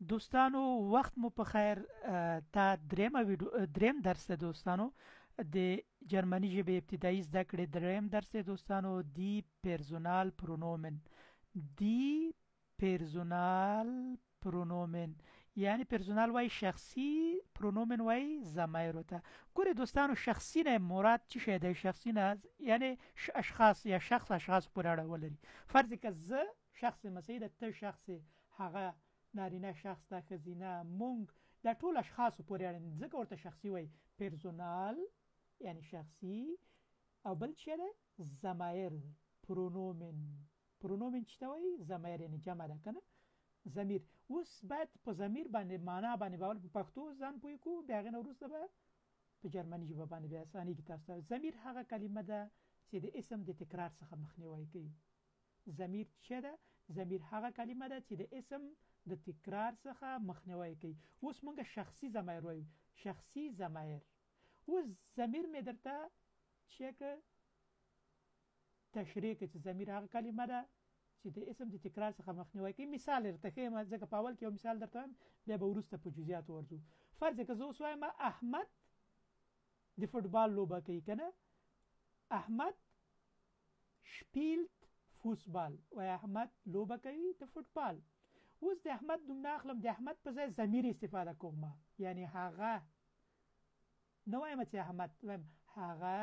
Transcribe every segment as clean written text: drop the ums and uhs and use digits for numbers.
دوستانو وخت مو په خیر تا دریم درس ده دوستانو د جرمني ژبې ابتدایي زده کړې دریم درس ده دوستانو دی پرسونال پرونومن دی پرسونال پرونومن یعنی پرسونال وای شخصی پرونومن وای ضمایر ته ګوره دوستانو شخصی نه مراد چی شه ده شخصی نه یعنی اشخاص یا اشخاص پورې اړه ولري فرض که زه شخص مسیح ته شخص هغه نارینه شخص د ښځینه مونږ د ټول اشخاصو پورې اړه ځکه ورته شخصي وای پرسونال یعنی شخصي او بل څه ده ضمایر پرونومن چې ته وای ضمایر یعنی جمع ده کنه ضمیر اوس باید په ضمیر باندې معنا باندې باور په پښتو ځان پوي کو بیا غن وروسته به په جرمني ژبه باندې بیا اساني کې تاسو ضمیر هغه کلمه ده چې د اسم د تکرار څخه مخنیوي کوي ضمیر څه ده ضمیر هغه کلمه ده چې د اسم د تکرار څخه مخنیوي کوي اوس موږ شخصي ضمایر وایو شخصي ضمایر اوس ضمیر مې درته چک تشریح کوي چې ضمیر هغه کلمه ده چې د اسم د تکرار څخه مخنیوي کوي مثال درته ښیم ځکه په اول کې یو مثال درته وایم بیا به وروسته په جزئیات ورځو فرض کړه زه اوس وایم احمد د فوتبال لوبه کوي کنه احمد spielt فوتبال و احمد لوبه کوي د فوتبال اوس د احمد نوم ناخلم د احمد په ځای ضمیر استفاده کوم یعنی هغه نو وایم چې احمد وایم هغه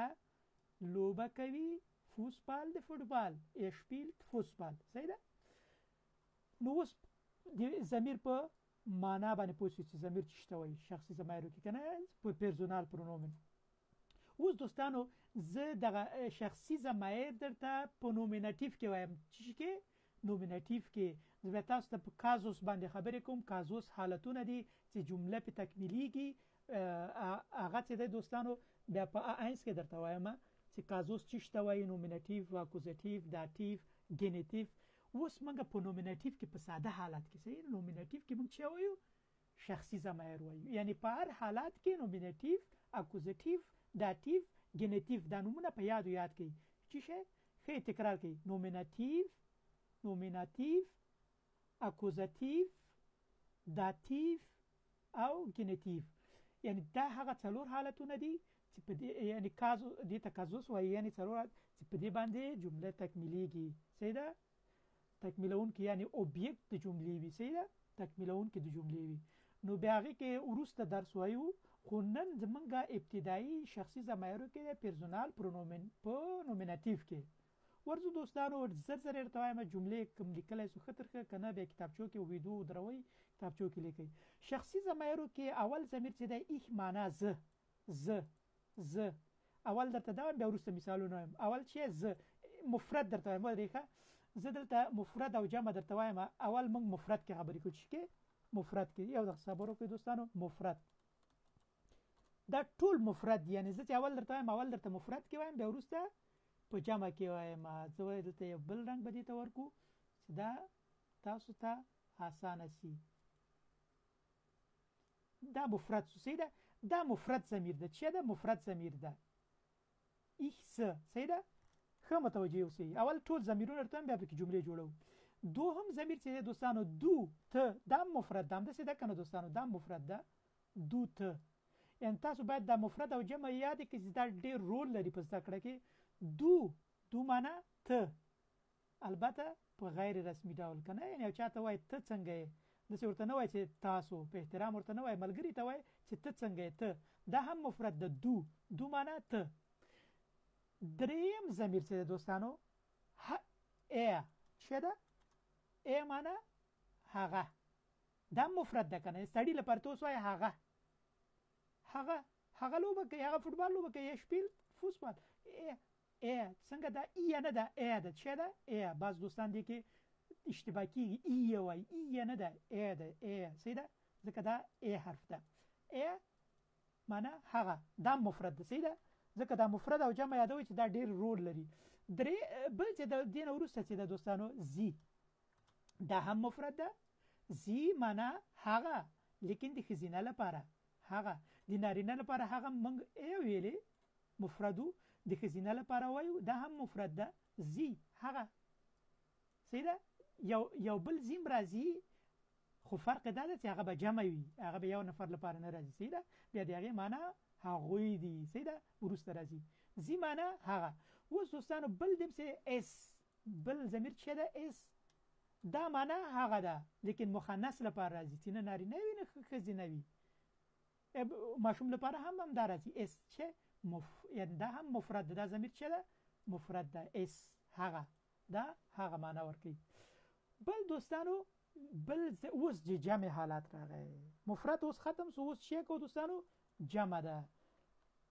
لوبه کوي فوتبال د فوتبال spielt فوتبال صحیح ده نو اوس د ضمیر په معنا باندې پوښتنه چې ضمیر څه ته وایي شخصي ضمیر کې کنه په پرسونال پرونومن اوس دوستانو زه دغه شخصي ضمیر درته په نومیناتیو کې وایم چې کې نومیناتیو کې زه تاسو ته په کازوس باندې خبرې کوم کازوس حالتونه دي چې جمله په تکمیلیږي هغه څه د دوستانو بیا په آینس کې درته وایم چې کازوس څه ته وایي نومیناتیو اکوزاتیو داتیو گینیتیو اوس موږ په نومیناتیو کې په ساده حالت کې صحیح نومیناتیو کې موږ څه وایو شخصي ضمیر وایو یعنی په هر حالت کې نومیناتیو اکوزاتیو داتیو گینیتیو دا نومونه په یاد کړئ چې څه خې تکرار کړئ نومیناتیو اکوزاتیو داتیو او گینیتیو یعنی دا هغه څلور حالتونه دي چې په دې یعنی کازو دې تکازوس وایي یعنی څلور چې په دې باندې جمله تکمیلیږي صحیح ده تکمیلون کې یعنی اوبجیکټ د جملې وي صحیح ده تکمیلون کې د جملې وي نو بیا هغه کې ورسته درس وایو خو نن زمونږه ابتدایي شخصي ضمایرو کې پرسونال پرونومن په نومیناتیو کې ورزو دوستانو زر ارتوایم جملې کوم لیکلای سو خطر کنه به کتابچو کې ویډیو دروي کتابچو کې لیکي شخصي ضمایرو کې اول ضمیر چې د ایخ معنا ز اول درته دا بیا ورسته مثالونه اول چې ز مفرد درته وایم ریخه زه دلته مفرد او جمع درته وایم اول موږ مفرد کې خبرې کوو چې مفرد کې یو د صبرو کې دوستانو مفرد دا ټول مفرد یعنی زه چې اول درته وایم اول درته مفرد کې وایم بیا ورسته په جمع کې وایم زه دلته یو بل رنگ بدی ته ورکو چې دا تاسو ته اسانه شي دا مفرد څه ده دا مفرد ضمیر ده چې دا مفرد ضمیر ده ایکس صحیح ده خو متوجه اوسئ اول ټول ضمیرونه ته بیا په جملې جوړو دوهم ضمیر چې دوستانو دو ته دا مفرد ده څه ده کنه دوستانو دا مفرد ده دو ته یعنی تاسو باید دا مفرد او جمع یاد کړئ چې دا ډېر رول لري په زده کړه کې دو معنا ته البته په غیر رسمي ډول کنه یعنی چاته وای ته څنګه یې د څه ورته نه وای چې تاسو په احترام ورته نه وای ملګری ته وای چې ته څنګه یې ته دا هم مفرد ده دو معنا ته دریم ضمیر چې دوستانو څه ده معنا هغه دا مفرد ده کنه سړی لپاره توس وای هغه لوبه کوي هغه فوتبال لوبه کوي شپیل فوتبال څنګه دا نه ده ده څه ده بعض دوستان دي کې اشتباه کیږي وای نه ده ده صحیح ده ځکه دا حرف ده معنا هغه دا مفرد ده صحیح ده ځکه دا مفرد او جمع یادوي چې دا ډیر رول لري درې بل چې د دین وروسته چې د دوستانو زی دا هم مفرد ده زی معنا هغه لیکن د خزینه لپاره هغه د نارینه لپاره هغه موږ ویلې مفردو د خزینه لپاره وایو دا هم مفرد ده زی هغه صحیح ده یو بل زیم راځي خو فرق دا ده چې هغه به جمع وي، هغه به یو نفر لپاره نه راځي. صحیح ده. بیا د هغې معنا هغوی دي. صحیح ده. وروسته راځي زی معنا هغه. اوس دوستانو بل دې پسې اس، بل ضمیر چې ده اس، دا معنا هغه ده لیکن مخنث لپاره راځي چې نه نارینه وي نه ښځینه وي. ماشوم لپاره هم دا راځي اس چې یعنی دا هم مفرد ده. دا ضمیر چې ده مفرد ده. اس هغه، دا هغه معنا ورکوي. بل دوستانو بل اوس جمع حالات راغی. مفرد اوس ختم سو. اوس شی کو دوستانو جمع ده.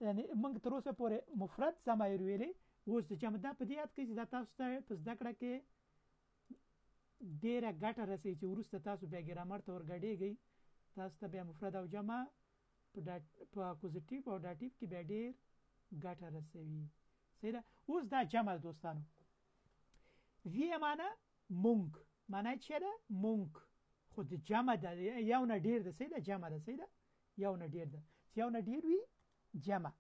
یعنی موږ تر اوسه پورې مفرد ضمیر ویلې، اوس د جمع دا په دې یاد کړئ چې دا تاسو ته په زده کړه کې ډېره ګټه رسوي چې وروسته تاسو بیا ګرامر ته ورګډېږئ، تاسو ته بیا مفرد او جمع په اکوزیټیو او داتیو کې بیا ډېر ګټه رسوي. صحیح ده. اوس دا جمع دوستانو. وی معنا مونږ، معنا چې ده مونږ، خو د جمع ده یو نه ډېر ده. صحیح ده. جمع ده. صحیح ده. یو نه ډېر ده. چې یو نه ډېر وي جمع،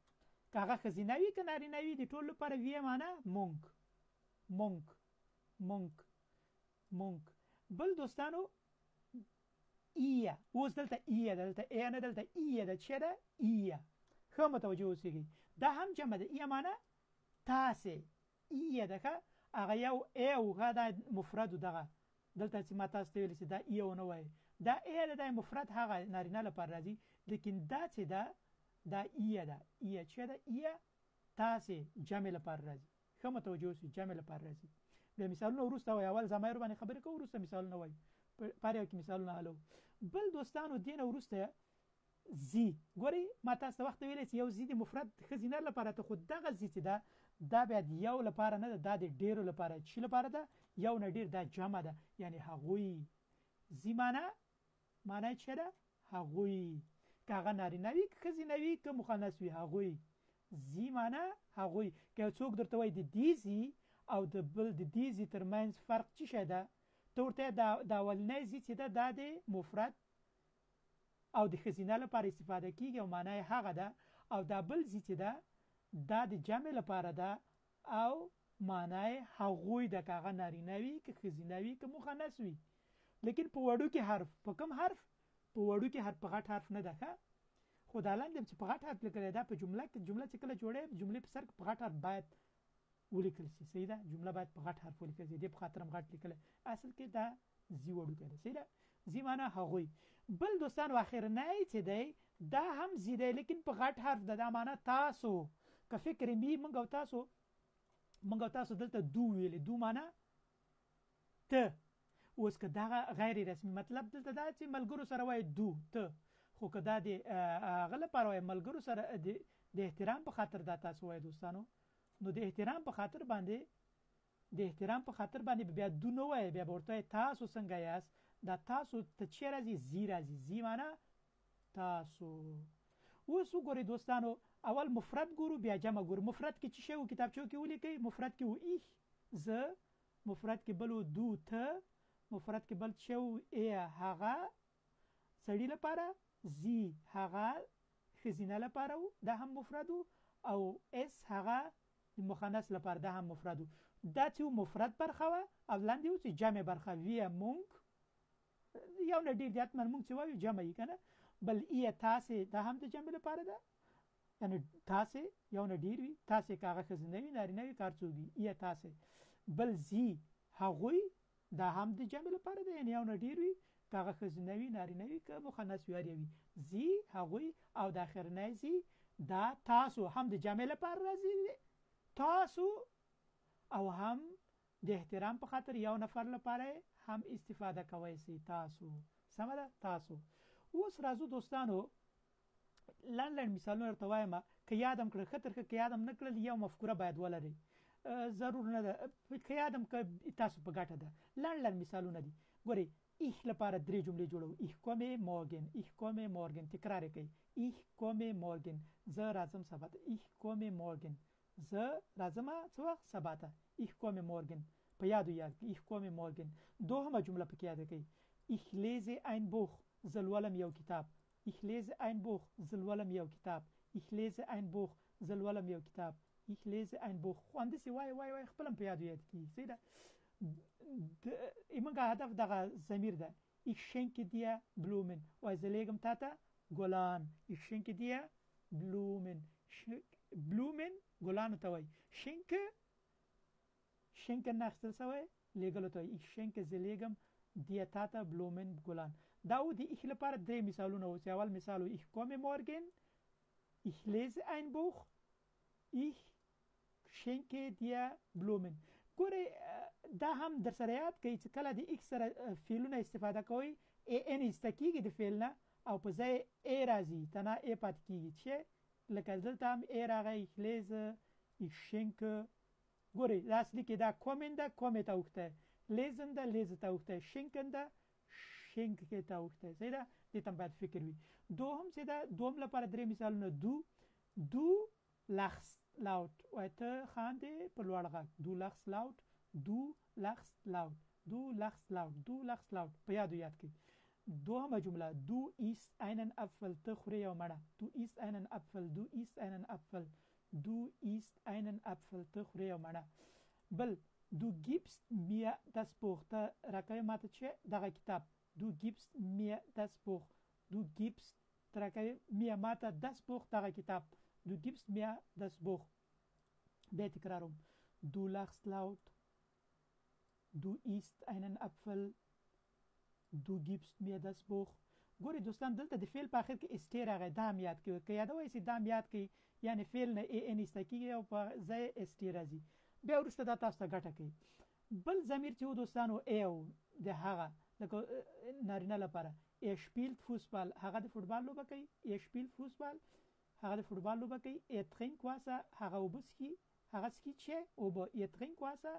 که هغه ښځینه وي که نارینه وي د ټولو لپاره وی معنا مونږ مونږ مونږ مونږ. بل دوستانو ایه. اوس دلته ایه ده، دلته ای نه، دلته ایه ده. چې ده ایه. ښه متوجه اوسئ. دا هم جمع ده. ایه معنا تاسې. ایه ده هغه یو ای او دا مفرد دغه دلته چې ما تاسو ته ویل چې دا ایه ونه وایي، دا ایه ده، دا مفرد هغه نارینه لپاره راځي، لیکن دا چې ده دا ایه ده. ایه چې ده ایه تاسې جمع لپاره راځي. ښه متوجه اوسئ. جمع لپاره راځي. بیا مثالونه وروسته وایي. اول ضمیر باندې خبرې کوو، وروسته مثالونه وایي. پر یو کې مثالونه حلو. بل دوستانو دینه وروسته زی. ګورئ ما تاسو ته وخت ویلې چې یو زی د مفرد ښځینه لپاره ته، خو دغه زی چې ده دا بیا د یو لپاره نه ده، دا د ډېرو لپاره. چې لپاره ده یو نه ډېر، دا جمع ده یعنی هغوی. زی معنا چې ده هغوی، که هغه نارینه وي که ښځینه وي که مخنث وي هغوی. زی معنا هغوی. که څوک درته وایي د دې زی او د بل د دې زی ترمنځ فرق څه شی ده، ته ورته د اولنی زی چې ده دا د مفرد او د ښځینه لپاره استفاده کیږي او معنا یې هغه ده، او دا بل زی چې ده دا د جمع لپاره ده او معنا یې هغوی ده، که هغه نارینه وي که ښځینه وي که مخنث وي. لیکن په وړو کې حرف، په کوم حرف؟ په وړو کې حرف، په غټ حرف نه ده. ښه خو دا لاندې چې په غټ حرف لیکلی دا په جمله کې، جمله چې کله جوړې جملې په سر کې په غټ حرف باید ولیکل شي. صحیح ده. جمله باید په غټ حرف ولیکل شي. دې په خاطر هم غټ لیکل. اصل کې دا زی وړوکی ده. صحیح ده. زی معنا هغوی. بل دوستانو اخرنی چې دی دا هم زی دی لیکن په غټ حرف ده. دا معنا تاسو. که فکر می موږ او تاسو دلته دو ویلې، دو معنا ته. اوس که دا غیر رسمي مطلب دلته دا چې ملګرو سره وایي دو ته، خو که دا د هغه لپاره وایي ملګرو سره د احترام په خاطر دا تاسو وایي دوستانو، نو د احترام په خاطر باندې بیا دو نه وایي، بیا به ورته تاسو څنګه یاست. دا تاسو ته چې راځي زی راځي. زی معنا تاسو. اوس وګورئ دوستانو اول مفرد ګورو بیا جمع ګورو. مفرد کې چې شی و کتابچو کې ولیکئ. مفرد کې و ایح زه، مفرد کې بل و دو ته، مفرد کې بل چې و ای هغه سړي لپاره، زی هغه ښځینه لپاره و دا هم مفرد و، او اس هغه مخنث لپاره دا هم مفرد و. دا چې مفرد برخه و او لاندې و چې جمع برخه وی مونږ یو نه ډېر زیات من مونږ چې وایو جمع یې کنه. بل ای تاسې دا هم د جمع لپاره ده، یعنی تاسې یو نه ډېر وي. تاسې که هغه ښځینه وي نارینه وي کار څوک وي ای تاسې. بل زی هغوی دا هم د جمع لپاره ده، یعنی یو نه ډېر وي که هغه ښځینه وي نارینه وي که مخنث وي هر یو وي. زی هغوی او د اخرنی زی دا تاسو هم د جمع لپاره راځي تاسو، او هم د احترام په خاطر یو نفر لپاره هم استفاده کوي سي تاسو. سمه ده تاسو. اوس راځو دوستانو لاندې مثالونه ورته وایم. که یادم کړل خطر که یادم نه کړل یو مفکوره باید ولرئ، ضرور نه ده که یادم که تاسو په ګټه ده. لاندې مثالونه دي. ګورئ ich لپاره درې جملې جوړو. ich komme morgen، ich komme morgen. تکرار کړئ. ich komme morgen. زه راځم سبا ته. ich komme morgen. زه راځم څه وخت سبا ته. ich komme morgen. په یادو یاد کړئ. ich komme morgen. دوهمه جمله پکې یاد کړئ. ich lese ein Buch. زه لولم یو کتاب. ich lese ein Buch. زه لولم یو کتاب. ich lese ein Buch. زه لولم یو کتاب. ich lese ein Buch. خو اندسې وای خپل په یاد کړئ. صحیح ده. ایمنګه هدف دغه ضمیر ده. ich schenke dir Blumen وای زه لیږم تا ته ګلان ich schenke dir Blumen Blumen ګلانو ته وای schenken اخیستل سوی لیږلو ته ich schenke زه لیږم dir تا ته Blumen ګلان دا و د ich لپاره درې مثالونه و چې اول مثال و ich komme morgen ich lese ein Buch ich schenke dir Blumen ګورئ دا هم در سره یاد کړئ چې کله د x سره فعلونه استفاده کوئ ان ایسته کېږي د فعل نه او په ځای ای راځي تنه ای پاتې کېږي چې لکه دلته هم ای راغی ich lese ich schenke ګورئ دا اصلي کې دا kommen ده komme ته اوښتی lesen ده lese ته اوښتی schenken ده schenke ته اوښتی صحیح ده دې ته باید فکر وي دوهم چې دا دوم لپاره درې مثالونه du lachst laut وای ته خاندې په لوړ غږ du lachst laut du lachst laut du lachst laut du lachst laut په یاد کړئ دوهمه جمله du isst einen Apfel ته خورې یو مڼه du isst einen Apfel du isst einen Apfel du isst einen Apfel ته خورې یو مڼه بل du gibst mir das Buch ته راکوي ماته چې دغه کتاب du gibst mir das Buch du gibst راکوي mir ماته das Buch دغه کتاب du gibst mir das Buch بیا تکراروم du lachst laut du isst einen Apfel du gibst mir das Buch ګوري دوستان دلته د فعل په اخر کې استیر راغی دا هم یاد کړئ که یادوئ چې دا هم یاد کړئ یعنی فعل نه ان ایسته کېږي او په ځای استیر راځي بیا وروسته دا تاسو ته ګټه کوي بل ضمیر چې و دوستانو ایو د هغه لکه نارینه لپاره er spielt Fußball هغه د فوټبال لوبه کوي er spielt Fußball هغه د فوټبال لوبه کوي er trinkt Wasser هغه اوبه څښي هغه څښي چې اوبه er trinkt Wasser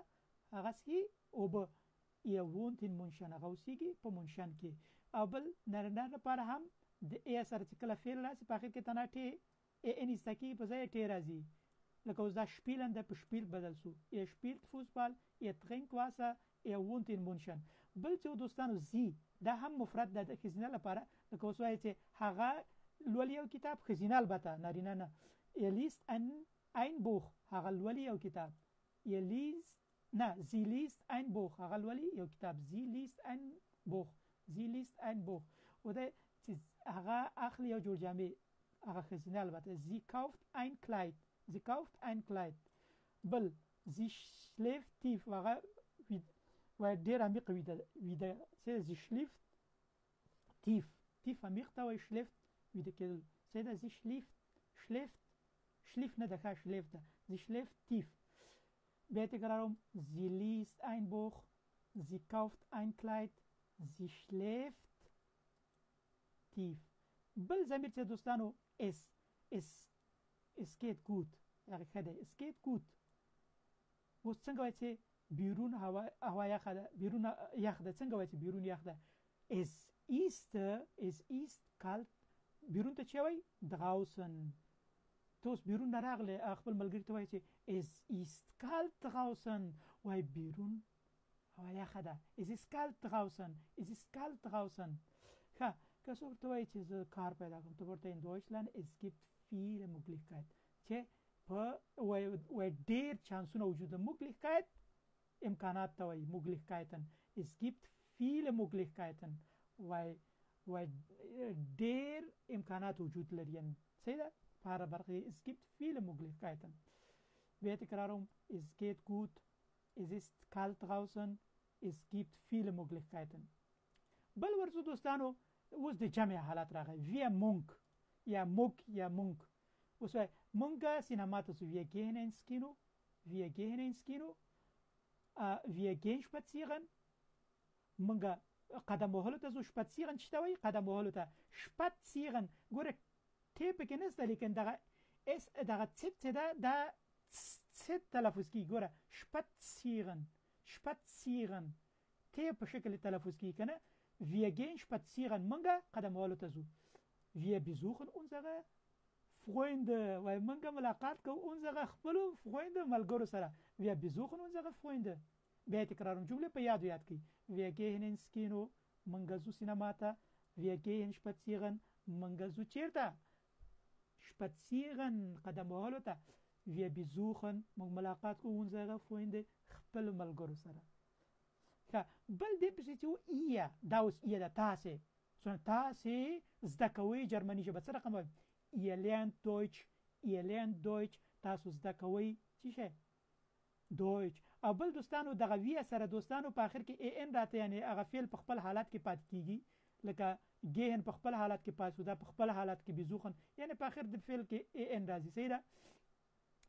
هغه څښي اوبه er wohnt in München هغه اوسېږي په منشن کې او بل نارینه لپاره هم د ای سره چې کله فعل راسي په اخر کې تنه ټی ان ایسته کېږي په ځای ټی راځي لکه اوس دا شپیلن د په شپیل بدل سو er spielt Fußball er trinkt Wasser er wohnt in München بل چې دوستانو زی دا هم مفرد د ښځینه لپاره لکه اوس وایي چې هغه لولي یو کتاب ښځینه البته نارینه نه er liest ein Buch هغه لولي یو کتاب er liest نه sie liest ein Buch هغه لولي یو کتاب sie liest ein Buch sie liest ein Buch و دا چې هغه اخلي یو جوړ جامې هغه ښځینه البته sie kauft ein Kleid sie kauft ein Kleid بل sie schläft tief هغه و ډیر عمیق ویده sie schläft tief عمیق ته وایي schläft ویده کېدل صحیح ده sie schläft نه ده ښه schläft ده sie schläft tief بیا تکراروم sie liest ein Buch sie kauft ein Kleid sie schläft tief بل ضمیر چې دوستانو es geht gut هغه ښه دی es geht gut اوس څنګه وایي چې بیرون هوا یخه ده بیرون یخ ده څنګه وایي چې بیرون یخ ده es ist kalt بیرون ته چې وایي draußen ته اوس بیرون نه راغلی خپل ملګري ته وایي چې es ist kalt draußen وایي بیرون هوا یخه ده es ist kalt draußen ښه که څوک ورته وایي چې زه کار پیدا کړم ته ورته in Deutschland es gibt viele Möglichkeiten چې په وایي ډېر چانسونه وجود ده Möglichkeit امکانات ته وایي Möglichkeiten es gibt viele Möglichkeiten وایي ډېر امکانات وجود لري صحیح ده په هره برخه es gibt viele Möglichkeiten بیا تکراروم es geht gut es ist kalt draußen es gibt viele Möglichkeiten بل ورځو دوستانو اوس د جمع حالت راغی wir Munk یا Muck یا Munk اوس وایي مونږ سینما ته ځو wir gehen ins Kino wir gehen spazieren مونږ قدم وهلو ته ځو spazieren چې ته وایي قدم وهلو ته spazieren ګوره ټی پکې نشته لیکن دغه اس دغه څټ چې ده دا څټ تلفظ کېږي ګوره spazieren ټی په شکل تلفظ کېږي که نه wir gehen spazieren مونږ قدم وهلو ته ځو wir besuchen unsere Freunde وای مونږ ملاقات کوو unsere خپلو Freunde ملګرو سره wir besuchen unsere Freunde بیا تکراروم جمله په یاد کړئ wir gehen ins Kino مونږ ځو سینما ته wir gehen spazieren مونږ ځو چیرته spazieren قدم وهلو ته wir besuchen مونږ ملاقات کوو unsere Freunde خپل ملګرو سره بل دې پسې چې ایه دا اوس ایه ده تاسې تاسې زده کوئ جرمني ژبه څه رقم وایي ihr lernt Deutsch تاسو زده کوئ څه شی دویچ او بل دوستانو دغه وی سره دوستانو په اخر کې ان راته یعنی هغه فعل په خپل حالت کې پات کیږي لکه گهن په خپل حالت کې پاسوده په خپل حالت کې بزوخن یعنی په اخر د فعل کې ان راځي صحیح ده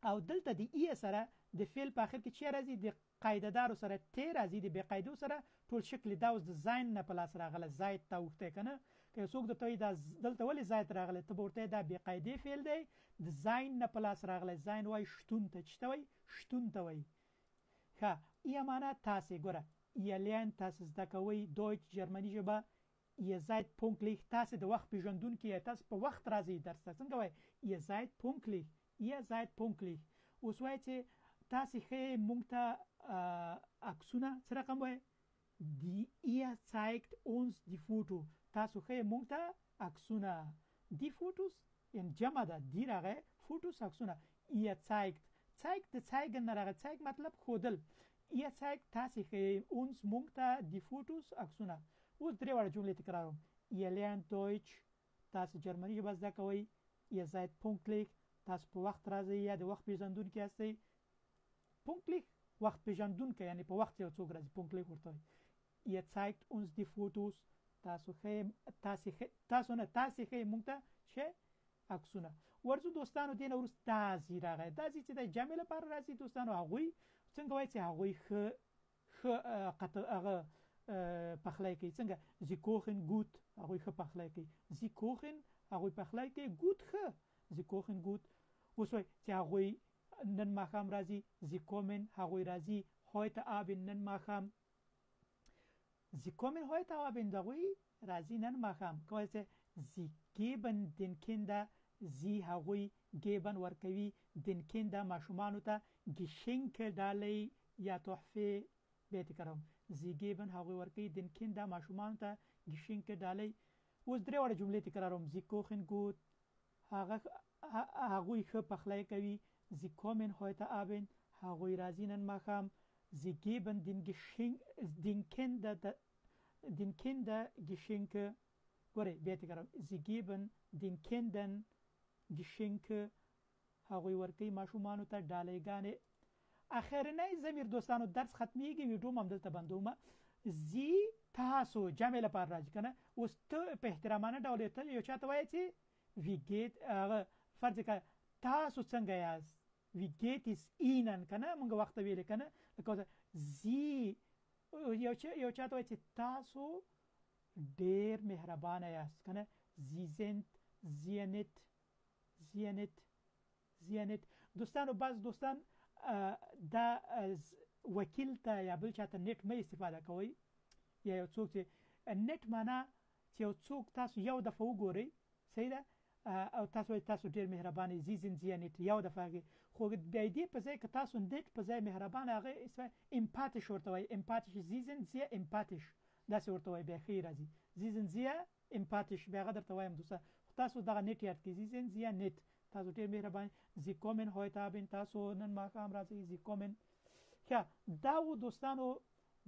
او دلته د ای سره د فعل په اخر کې چې راځي د قاعده دارو سره تی راځي د بې قاعده سره ټول شکل دا اوس د زاین نه پلاس راغله زائد ته وخته کنه که څوک د توي د دلته ولې زائد راغله ته ورته دا بې قاعده فعل دی د زاین نه پلاس راغله زاین وای شتون ته چتوي شتون ته وای ها ای معنا تاسو ګوره ihr lernt تاسو زده کوئ دویچ جرمني ژبه ihr seid pünktlich تاسو د وخت پیژندونکو تاسو په وخت راځي درس څنګه وای ihr seid pünktlich اوس وای چې تاسو خې مونږ ته عکسونه څه رقم وای ihr zeigt uns die Foto تاسو خې مونږ ته عکسونه die Fotos in جمع ده دی راغه Fotos عکسونه ihr zeigt د zeigen نه راغه zeig مطلب خودل ihr zeigt تاسو خې uns مونږ ته die Fotos عکسونه اوس درې وړه جملې تکراروم ihr lernt Deutsch تاسو جرمني ژبه زده کوئ ihr seid pünktlich تاسو په وخت راځئ یا د وخت پیژندونکو یاستئ pünktlich وخت پیژندونکو یعنی په وخت یو څوک راځي pünktlich ورته ihr zeigt uns die Fotos تاسو نه تاسو مونږ ته شه عکسونه ورځو دوستانو دین ورس تاسو راغی تاسو چې د جمع لپاره راځي دوستانو هغه څنګه وایي چې هغه هغه پخلای کوي څنګه sie kochen gut هغه ښه پخلای کوي sie kochen هغه پخلای کوي gut ښه sie kochen gut وسوي چې هغه نن ماخام راځي sie kommen هغه راځي heute abend نن ماخام sie kommen heute abend هغه راځي نن ماخام کوي چې sie geben den Kinder sie هغه geben ورکوي den Kinder ماشومانو ته geschenke ډالۍ یا تحفه به تکرم sie geben هغه ورکوي den Kinder ماشومانو ته geschenke ډالۍ اوس درې وړه جملې تکراروم sie kochen gut هغه ښه پخلی کوي sie kommen heute abend هغه راځي نن ماښام sie geben den Kinder Geschenke ګوره بیا تکرار sie geben den Kindern Geschenke هغه ورکوي ماشومانو ته ډالۍ اخرنۍ ضمیر دوستانو درس ختميږي ویډیو هم دلته بندوم زی تاسو جمع لپاره راځي کنه اوس ته په احترامانه ډول ته یو چاته وایي چې wie geht فرض کړه تاسو څنګه یاست wie geht es ihnen کنه موږ وخت ویل کنه لکه زی یو چاته وایي چې تاسو ډیر مهربانه یاست کنه sie sind sehr nett دوستانو بعض دوستان دا وکیل ته یا بل چاته نت مې استفاده کوي یا یو څوک چې نت معنا چې یو څوک تاسو یو دفعه وګورئ صحیح ده او تاسو ډیر مهربانه زیزن زیانت یو دفعه خو د دې په ځای کې تاسو نت په ځای مهربانه هغه اسمه امپاتیش ورته وایي امپاتیش زیزن زیا امپاتیش دا څه ورته وایي به خیر راځي زیزن زیا امپاتیش به هغه درته وایم دوسه تاسو دغه نت یاد کړئ زیزن زیا نت تاسو ډیر مهربان sie kommen heute abend تاسو نن ماښام راځي sie kommen دا و دوستانو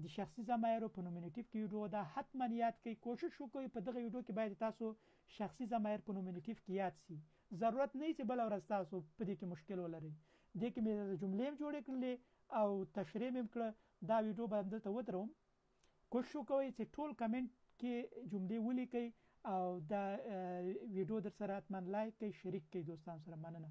د شخصي ضمایرو په نومینټیو کې ویډیو دا حتما یاد کړئ کوشش وکړئ په دغه ویډیو کې باید تاسو شخصي ضمایر په نومینټیو کې یاد شي ضرورت نه چې بل ورځ تاسو په دې کې مشکل ولرئ دې کې مې جملې جوړې کړلې او تشریح مې کړل دا ویډیو باندې ته ودروم کوشش وکړئ چې ټول کمنټ کې جملې ولیکئ او دا ویډیو در سره اتمن لایک کړئ شریک کړئ دوستان سره مننه